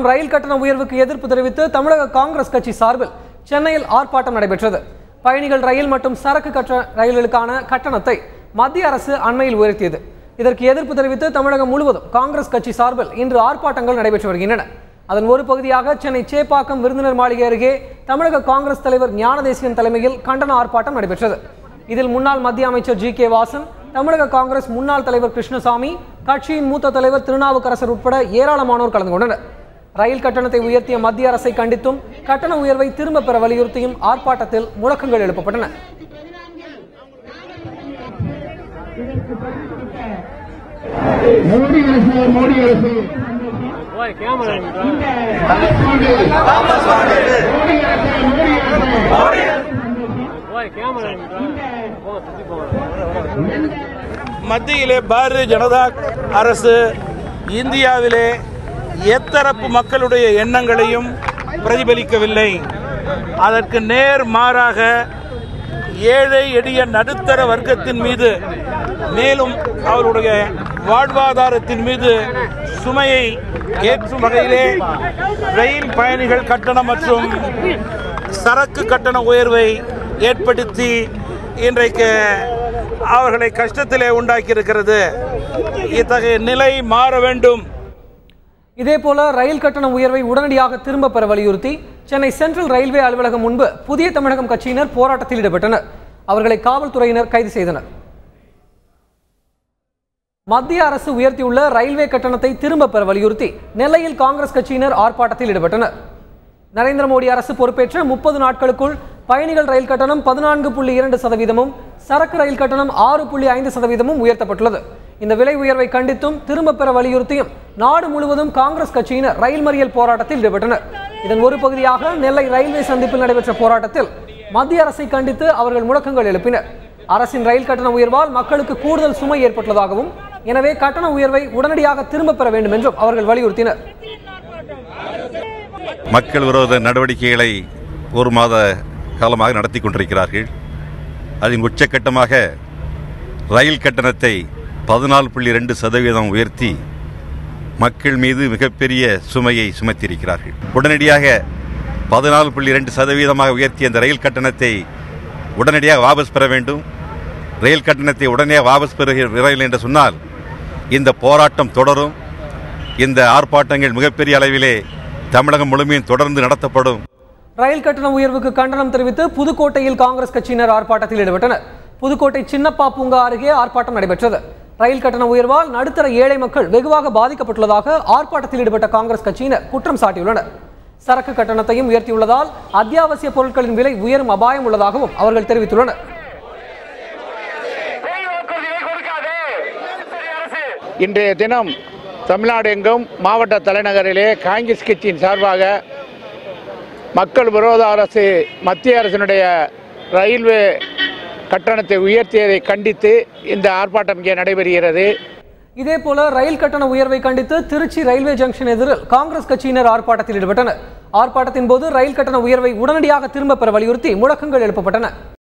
ரயில் கட்டண உயர்வுக்கு எதிர்ப்பு தெரிவித்து தமிழக காங்கிரஸ் கட்சி சார்பில் சென்னையில் ஆர்ப்பாட்டம் நடைபெற்றது. பயணிகள் ரயில் மற்றும் சரக்கு ரயில்களுக்கான கட்டணத்தை மத்திய அரசு அண்மையில் உயர்த்தியது. இதற்கு எதிர்ப்பு தெரிவித்து தமிழகம் முழுவதும் காங்கிரஸ் கட்சி சார்பில் இன்று ஆர்ப்பாட்டங்கள் நடைபெற்று வருகின்றன. அதன் ஒரு பகுதியாக சென்னை சேப்பாக்கம் விருந்தினர் மாளிகை அருகே தமிழக காங்கிரஸ் தலைவர் ஞானதேசிகன் தலைமையில் கண்டன ஆர்ப்பாட்டம் நடைபெற்றது. இதில் முன்னாள் மத்திய அமைச்சர் ஜி.கே. வாசன், தமிழக காங்கிரஸ் முன்னாள் தலைவர் கிருஷ்ணசாமி, கட்சியின் மூத்த தலைவர் திருநாவுக்கரசர் உட்பட ஏராளமானோர் கலந்து கொண்டனர். ரயில் கட்டணத்தை உயர்த்திய மத்திய அரசை கண்டித்தும் கட்டண உயர்வை திரும்ப பெற வலியுறுத்தியும் ஆர்ப்பாட்டத்தில் முழக்கங்கள் எழுப்பப்பட்டன. மத்தியிலே பாரதிய ஜனதா அரசு இந்தியாவிலே எத்தரப்பு மக்களுடைய எண்ணங்களையும் பிரதிபலிக்கவில்லை. அதற்கு நேர் மாறாக ஏழை எளிய நடுத்தர வர்க்கத்தின் மீது, மேலும் அவருடைய வாழ்வாதாரத்தின் மீது சுமையை ஏற்றும் வகையிலே ரயில் பயணிகள் கட்டணம் மற்றும் சரக்கு கட்டண உயர்வை ஏற்படுத்தி இன்றைக்கு அவர்களை கஷ்டத்திலே உண்டாக்கியிருக்கிறது. இத்தகைய நிலை மாற வேண்டும். இதேபோல ரயில் கட்டண உயர்வை உடனடியாக திரும்ப பெற வலியுறுத்தி சென்னை சென்ட்ரல் ரயில்வே அலுவலகம் முன்பு புதிய தமிழகம் கட்சியினர் போராட்டத்தில் ஈடுபட்டனர். அவர்களை காவல்துறையினர் கைது செய்தனர். மத்திய அரசு உயர்த்தியுள்ள ரயில்வே கட்டணத்தை திரும்ப பெற வலியுறுத்தி நெல்லையில் காங்கிரஸ் கட்சியினர் ஆர்ப்பாட்டத்தில் ஈடுபட்டனர். நரேந்திர மோடி அரசு பொறுப்பேற்ற 30 நாட்களுக்குள் பயணிகள் ரயில் கட்டணம் 14.2%, சரக்கு ரயில் கட்டணம் 6.5% உயர்த்தப்பட்டுள்ளது. இந்த விலை உயர்வை கண்டித்தும் திரும்ப பெற வலியுறுத்தியும் நாடு முழுவதும் காங்கிரஸ் கட்சியினர் ரயில் மறியல் போராட்டத்தில் ஈடுபட்டனர். இதன் ஒரு பகுதியாக நெல்லை ரயில்வே சந்திப்பில் நடைபெற்ற போராட்டத்தில் மத்திய அரசை கண்டித்து அவர்கள் முழக்கங்கள் எழுப்பினர். அரசின் ரயில் கட்டண உயர்வால் மக்களுக்கு கூடுதல் சுமை ஏற்பட்டுள்ளதாகவும், எனவே கட்டண உயர்வை உடனடியாக திரும்ப பெற வேண்டும் என்றும் அவர்கள் வலியுறுத்தினர். மக்கள் விரோத நடவடிக்கைகளை ஒரு மாத காலமாக நடத்தி கொண்டிருக்கிறார்கள். அதன் உச்சக்கட்டமாக ரயில் கட்டணத்தை 14.2% உயர்த்தி மக்கள் மீது மிகப்பெரிய சுமையை சுமத்தியிருக்கிறார்கள். உடனடியாக 14.2% உயர்த்திய அந்த ரயில் கட்டணத்தை உடனடியாக வாபஸ் பெற வேண்டும். ரயில் கட்டணத்தை உடனடியாக வாபஸ் பெறுகிறீர்கள் என்று சொன்னால் இந்த போராட்டம் தொடரும். இந்த ஆர்ப்பாட்டங்கள் மிகப்பெரிய அளவிலே தமிழகம் முழுமையும் தொடர்ந்து நடத்தப்படும். ரயில் கட்டண உயர்வுக்கு கண்டனம் தெரிவித்து புதுக்கோட்டையில் காங்கிரஸ் கட்சியினர் ஆர்ப்பாட்டத்தில் ஈடுபட்டனர். புதுக்கோட்டை சின்னப்பா பூங்கா அருகே ஆர்ப்பாட்டம் நடைபெற்றது. ரயில் கட்டண உயர்வால் நடுத்தர ஏழை மக்கள் வெகுவாக பாதிக்கப்பட்டுள்ளதாக ஆர்ப்பாட்டத்தில் ஈடுபட்ட காங்கிரஸ் கட்சியினர் குற்றம் சாட்டியுள்ளனர். சரக்கு கட்டணத்தையும் உயர்த்தியுள்ளதால் அத்தியாவசிய பொருட்களின் விலை உயரும் அபாயம் உள்ளதாகவும் அவர்கள் தெரிவித்துள்ளனர். இன்றைய தினம் தமிழ்நாடு எங்கும் மாவட்ட தலைநகரிலே காங்கிரஸ் கட்சியின் சார்பாக மக்கள் விரோத அரசு மத்திய அரசினுடைய ரயில்வே கட்டணத்தை உயர்த்தியதை கண்டித்து இந்த ஆர்ப்பாட்டம் இங்கே நடைபெறுகிறது. இதேபோல ரயில் கட்டண உயர்வை கண்டித்து திருச்சி ரயில்வே ஜங்ஷன் எதிரில் காங்கிரஸ் கட்சியினர் ஆர்ப்பாட்டத்தில் ஈடுபட்டனர். ஆர்ப்பாட்டத்தின் போது ரயில் கட்டண உயர்வை உடனடியாக திரும்ப பெற வலியுறுத்தி முழக்கங்கள் எழுப்பப்பட்டன.